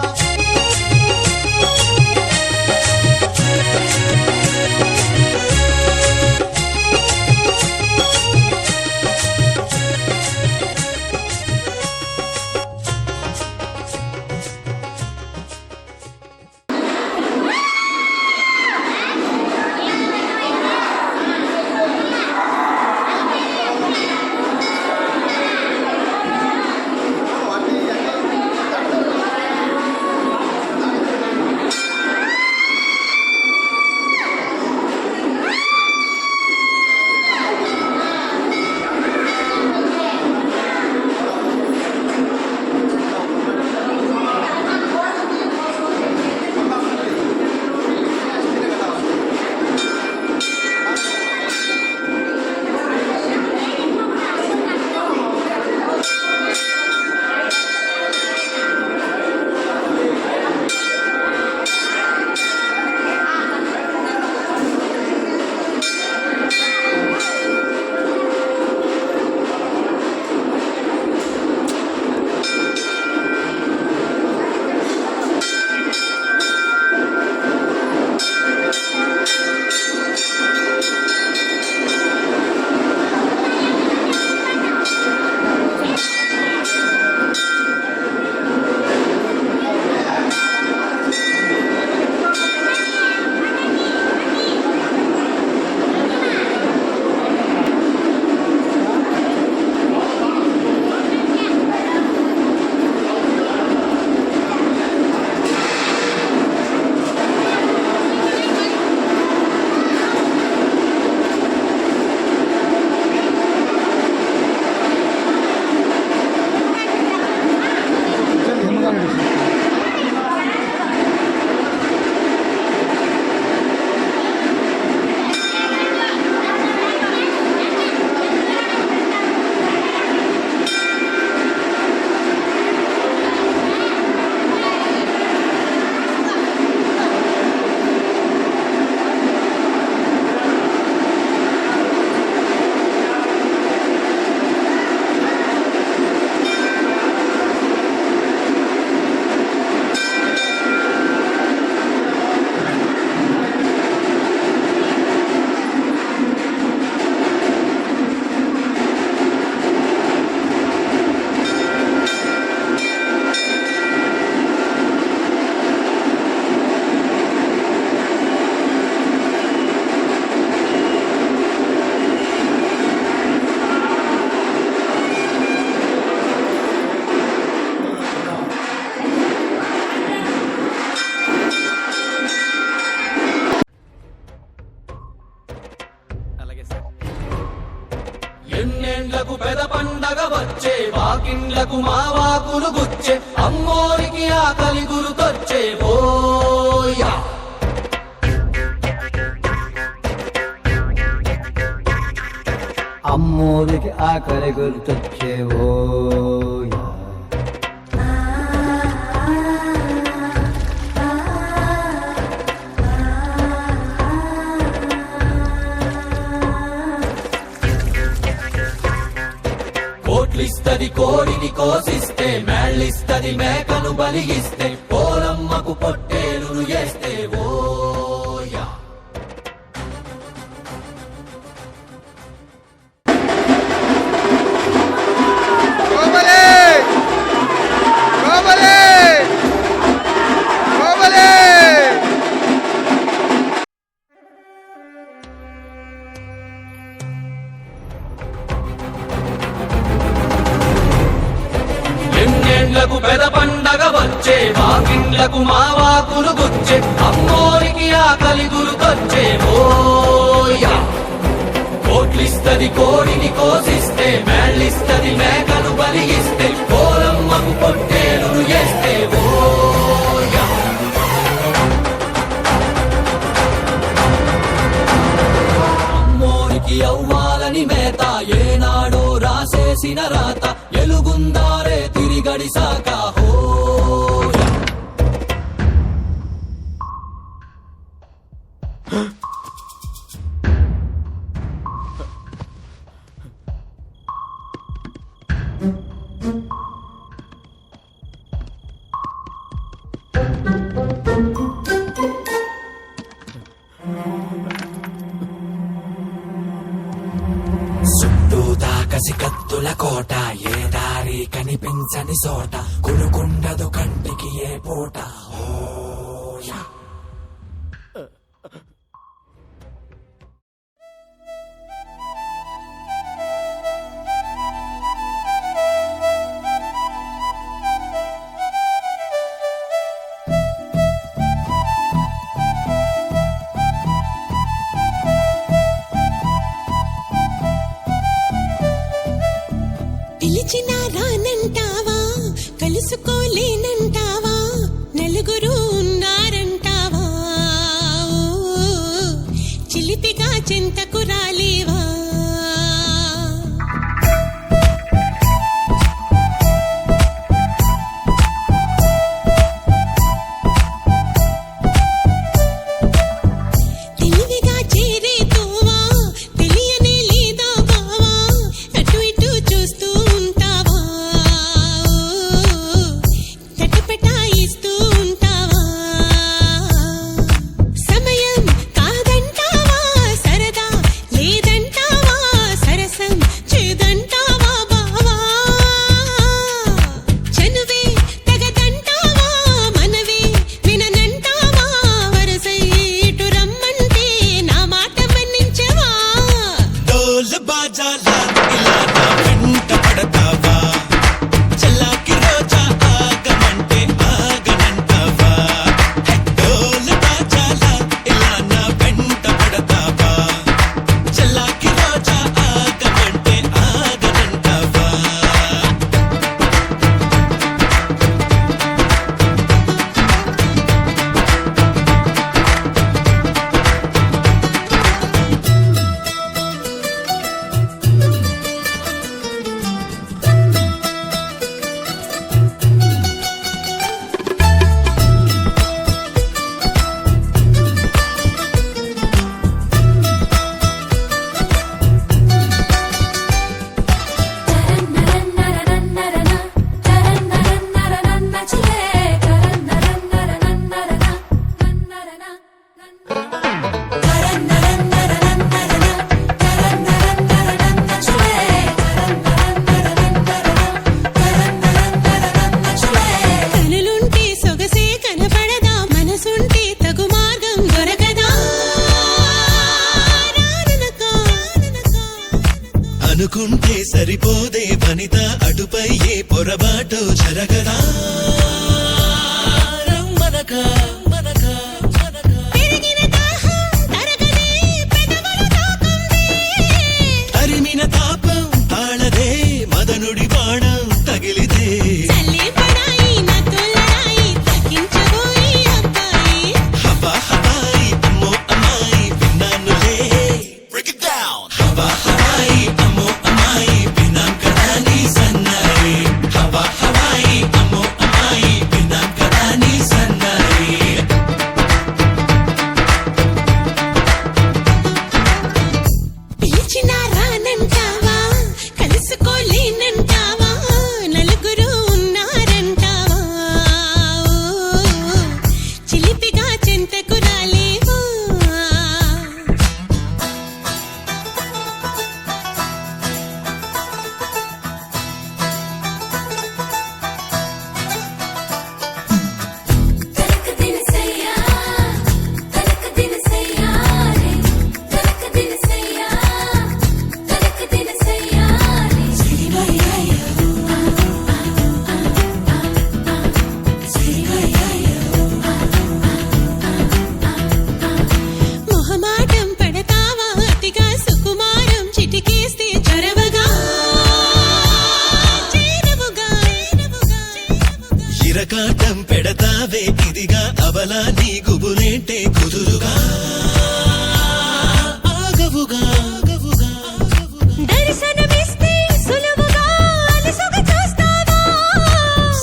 J: వాకిండ్లకు మావాకులు గుచ్చే అమ్మోరికి ఆకలి గురుకొచ్చే ఓయా
D: అమ్మోరికి ఆకలి గుర్తొచ్చేవో
J: కోట్లిస్తది కోడిని కోసిస్తే మేళ్ళిస్తది మేకను బలిగిస్తే పోలమ్మకు పొట్టేలును చేస్తే ఓయా ఎన్నేళ్లకు పెద పండగ వచ్చే వాకిండ్లకు మావాకులు గుచ్చే అమ్మోరికి ఆకలి గురుకొచ్చే ఓయా కోట్లిస్తది కోడిని కోసిస్తే మేళ్ళిస్తది మేకను బలిగిస్తే పోలమ్మకు పొట్టేలును చేస్తే ఓయా అమ్మోరికి అవ్వాలని మేత ఏనాడో రాసేసిన రాత ఎలుగుందారే తిరిగడిసాక హోయా కసి కత్తుల కోట ఏ దారి కనిపించని చోట కులుకుండదు కంటికి ఏ పూట ఓయా
I: పిలిచినా రానంటావా కలుసుకోలేనంటావా నలుగురు ఉన్నారంటావా చిలిపిగా చింతకు రాలేవా తెలివిగా చేరే తోవా తెలియనే లేదా బావా అటు ఇటు చూస్తూ ఉంటావా తటపటాయిస్తూ ఉంటావా సమయం కాదంటావా సరదా లేదంటావా సరసం చేదంటావా బావా చనువే తగదంటావా మనవే విననంటావా వరసై ఇటు రమ్మంటే నా మాట మన్నించవా
J: డోలు బాజాలా ఇలా నా వెంట పడతావా చల్లాకి రోజా ఆగమంటే ఆగనంటావా డోలు బాజాలా ఇలా నా వెంట పడతావా చల్లాకి రోజా ఆగమంటే ఆగనంటావా
I: కనులుంటే సొగసే కనపడదా మనసుంటే తగు మార్గం దొరకదా రాననకా
J: అనుకుంటే సరిపోదే వనిత అటుపై ఏ పొరబాటు జరగదా రమ్మనకా
I: పెరిగిన దాహం తరగదే పెదవులు తాకందే
J: తరిమిన తాపం తాళదే మదనుడి బాణం తగిలి ఇరకాటం పెడతావే ఇదిగా అవలా నీ గుబులేంటే కుదురుగా ఆగవుగా
I: దర్శనమిస్తే సులువుగా అలసుగా చూస్తావా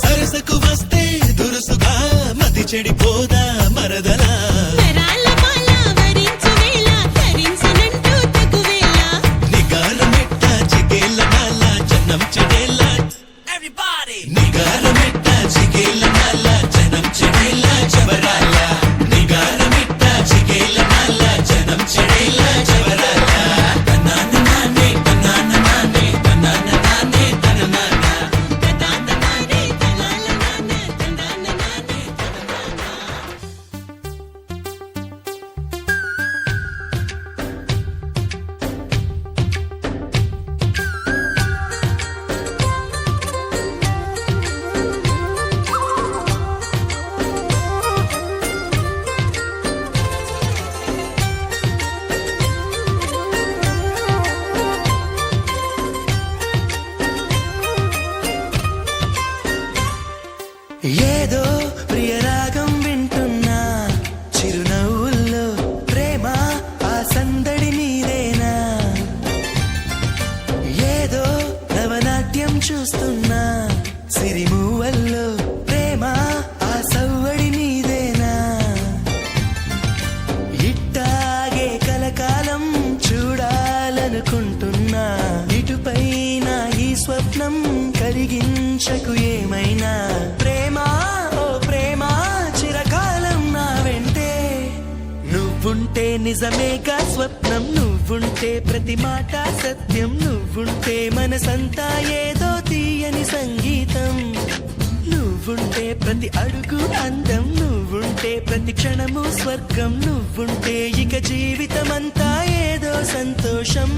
J: సరసకు వస్తే దురుసుగా మతి చెడిపోదా మరదలా
I: నరాల మాల వరించు వేళ ధరించనంటూ తగువేళ
J: నిగారమెట్ట చిగేళ్ళ నాల జనం చెడేళ్ళ నిగారమెట్ట చిగేళ్ళ నాల జనం చెడేళ్ళ జబరాల నిగారమెట్ట చిగేళ్ళ నాల జనం చెడేళ్ళ జబరాల తనాన నానే తనాన నానే తనాన నానే తననాన
I: తనాన నానే తలాల నాన తనాన నానే
J: ఏదో ప్రియరాగం వింటున్నా చిరునవ్వుల్లో ప్రేమ ఆ సందడి నీదేనా ఏదో నవనాట్యం చూస్తున్నా సిరిమూవల్లో ప్రేమ ఆ సవ్వడి నీదేనా ఇట్టాగే కలకాలం చూడాలనుకుంటున్నా ఇటుపైన ఈ స్వప్నం కలిగించకు ఏమైనా ప్రేమ ఓ ప్రేమ చిరకాలం నా వెంటే నువ్వుంటే నిజమేగా స్వప్నం నువ్వుంటే ప్రతి మాట సత్యం నువ్వుంటే మనసంతా ఏదో తీయని సంగీతం నువ్వుంటే ప్రతి అడుగు అందం నువ్వుంటే ప్రతి క్షణము స్వర్గం నువ్వుంటే ఇక జీవితమంతా ఏదో సంతోషం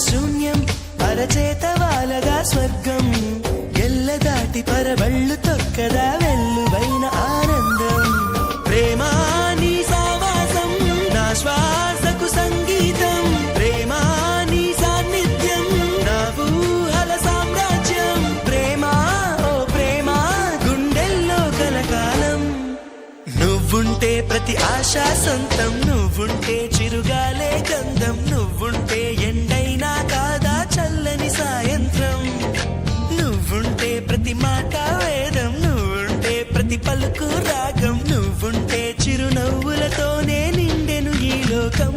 J: శూన్యం అరచేత వాలగా స్వర్గం ఎల్ల దాటి పరవళ్ళు తొక్కదా వెల్లువైన ఆనందం ప్రేమా నీ సావాసం నా శ్వాసకు సంగీతం ప్రేమా నీ సాన్నిధ్యం నా ఊహల సామ్రాజ్యం ప్రేమా ఓ ప్రేమా గుండెల్లో కలకాలం నువ్వుంటే ప్రతి ఆశా సొంతం నువ్వుంటే చిరుగాలే గంధం నువ్వుంటే ఎండైనా కాదా చల్లని సాయంత్రం నువ్వుంటే ప్రతి మాట వేదం నువ్వుంటే ప్రతి పలుకు రాగం నువ్వుంటే చిరునవ్వులతోనే నిండెను ఈ లోకం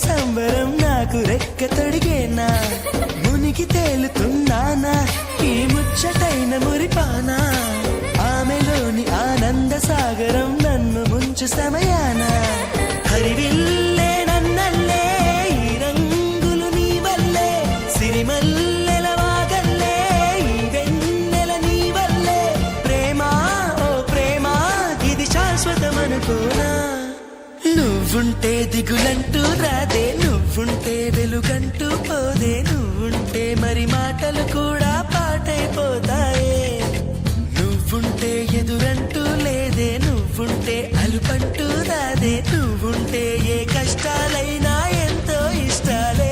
J: సంబరం నాకు రెక్క తొడిగేనా మునిగి తేలుతున్నానా ఈ ముచ్చటైన మురిపానా ఆమెలోని ఆనంద సాగరం నన్ను ముంచు సమయాన హరివిల్లే నన్నల్లే నువ్వుంటే దిగులంటూ రాదే, నువ్వుంటే వెలుగంటూ పోదే, నువ్వుంటే మరి మాటలు కూడా పాటైపోతాయే. నువ్వుంటే ఎదురంటూ లేదే, నువ్వుంటే అలుపంటూ రాదే, నువ్వుంటే ఏ కష్టాలైనా ఎంతో ఇష్టాలే.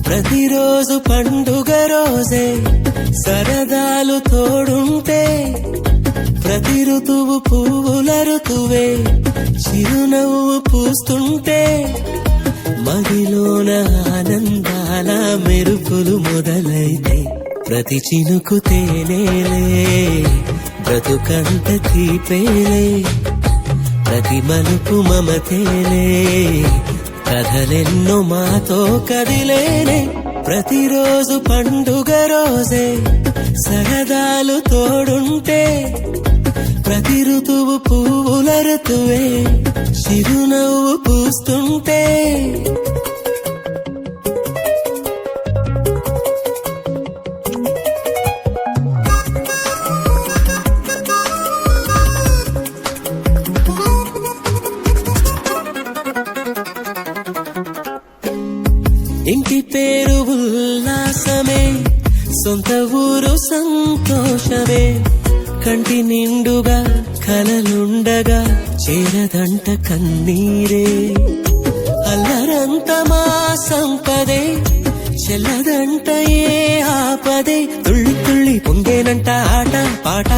J: ప్రతిరోజు పండుగ రోజే సరదాలు తోడుంటే, ప్రతి ఋతువు పువ్వుల ఋతువే చిరునవ్వు పూస్తుంటే, మదిలోన ఆనందాల మెరుపులు మొదలైతే, ప్రతి చినుకు తేనేలే బ్రతుకంత తీపేలే, ప్రతి మలుపు మమతేలే కథలెన్నో మాతో కదిలేనే. ప్రతిరోజు పండుగ రోజే సరదాలు తోడుంటే, ప్రతి ఋతువు పువ్వుల ఋతువే చిరునవ్వు పూస్తుంటే, ఇంటి పేరు ఉల్లాసమే, సొంత ఊరు సంతోషమే, కంటి నిండుగా కలలుండగా చేరదంట కన్నీరే. అల్లరంత మా సంపదే చెల్లదంట ఏ ఆపదే, తుళ్ళి తుళ్ళి పొంగేనంట ఆట పాట,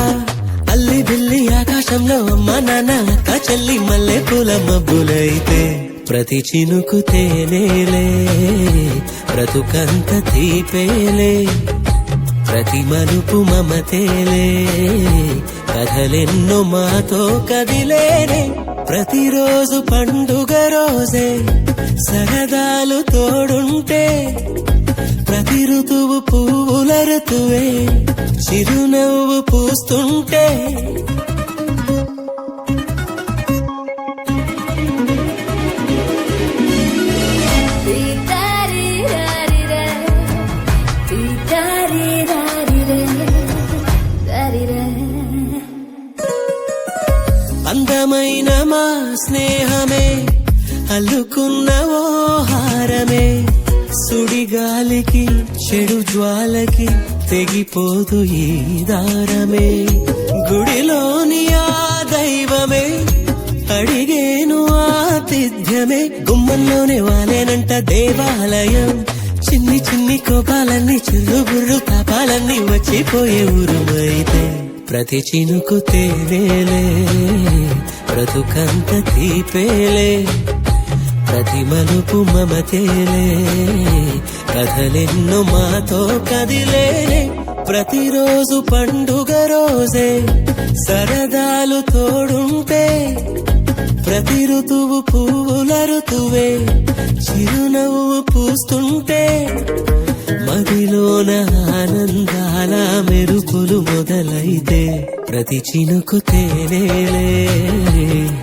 J: అల్లి బిల్లి ఆకాశంలో అమ్మ నాన్న అక్క చెల్లి మల్లె పూల మబ్బులైతే, ప్రతి చినుకు తేనేలే బ్రతుకంత తీపేలే, ప్రతి మలుపు మమతేలే కథలెన్నో మాతో కదిలేనే. ప్రతిరోజు పండుగ రోజే సరదాలు తోడుంటే, ప్రతి ఋతువు పువ్వుల ఋతువే చిరునవ్వు పూస్తుంటే, అందమైన మా స్నేహమే అల్లుకున్న ఓ హారమే, సుడిగాలికి చెడు జ్వాలకి తెగిపోదు ఈ దారమే. గుడిలోని ఆ దైవమే అడిగేను ఆతిథ్యమే, గుమ్మంలోనే వాలేనంట దేవాలయం, చిన్ని చిన్ని కోపాలన్నీ చిల్లు బుర్రు తాపాలన్నీ వచ్చిపోయే ఊరుమైతే, ప్రతి చినుకు తేనేలే బ్రతుకంత తీపేలే, ప్రతి మలుపు మమతేలే కథలెన్నో మాతో కదిలేనే. ప్రతిరోజు పండుగ రోజే సరదాలు తోడుంటే, ప్రతి ఋతువు పువ్వుల ఋతువే చిరునవ్వు పూస్తుంటే, మదిలోన ఆనందాల మెరుపులు మొదలైతే, ప్రతి చినుకు తేనేలే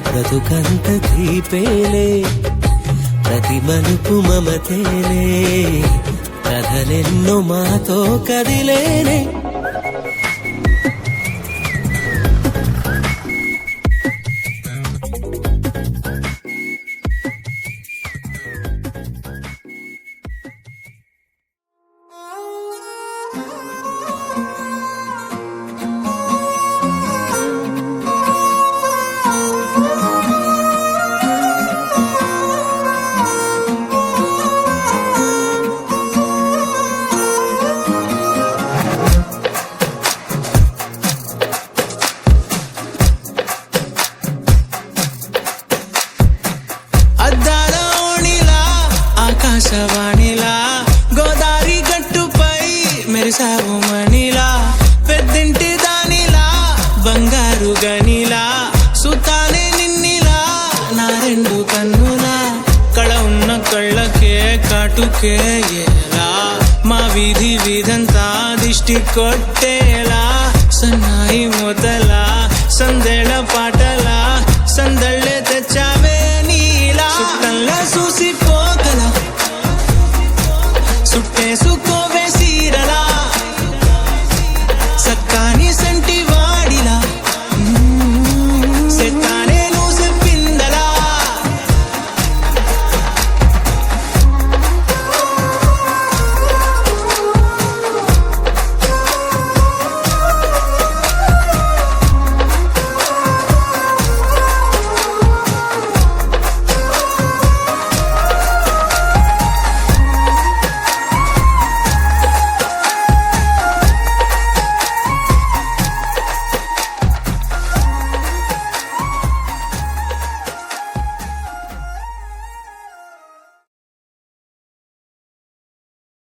J: బ్రతుకంత తీపేలే, ప్రతి మలుపు మమతేలే కథలెన్నో మాతో కదిలేనే.
M: ఆకాశవాణిలా గోదారి గట్టుపై మెరిసావు మణిలా, పెద్దింటి దానిలా బంగారు గనిలా, సుతానే నిన్నిలా నా రెండు కన్నులా, కళ ఉన్న కళ్ళకే కాటుకే ఎలా, మా వీధి వీధంతా దిష్టి కొట్టేలా, సన్నాయి మోత పాట